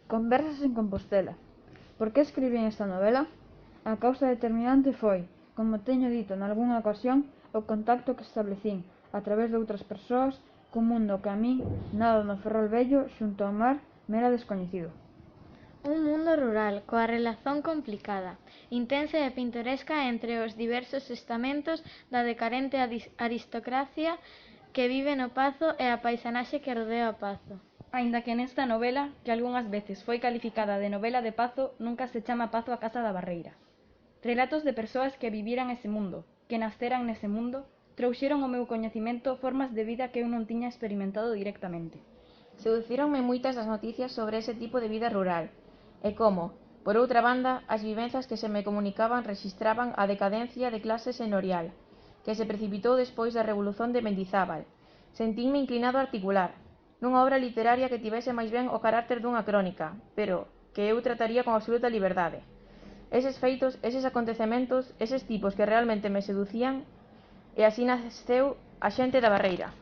Conversas en Compostela. Por que escribín esta novela? A causa determinante foi, como teño dito nalgunha ocasión, o contacto que establecín, a través de outras persoas, cun mundo que a min, nado no Ferrol Vello, xunto ao mar, me era descoñecido. Un mundo rural, coa relación complicada, intensa e pintoresca entre os diversos estamentos da decarente aristocracia que vive no Pazo e a paisanaxe que rodea o Pazo. Aínda que nesta novela, que algunhas veces foi calificada de novela de Pazo, nunca se chama Pazo a Casa da Barreira. Relatos de persoas que viviran ese mundo, que nasceran nese mundo, trouxeron ao meu coñecemento formas de vida que eu non tiña experimentado directamente. Seducíronme moitas das noticias sobre ese tipo de vida rural, e como, por outra banda, as vivenzas que se me comunicaban rexistraban a decadencia de clase señorial, que se precipitou despois da Revolución de Mendizábal. Sentinme inclinado a articular, nunha obra literaria que tivese máis ben o carácter dunha crónica, pero que eu trataría con absoluta liberdade. Eses feitos, eses acontecementos, eses tipos que realmente me seducían, e así nasceu A xente da Barreira.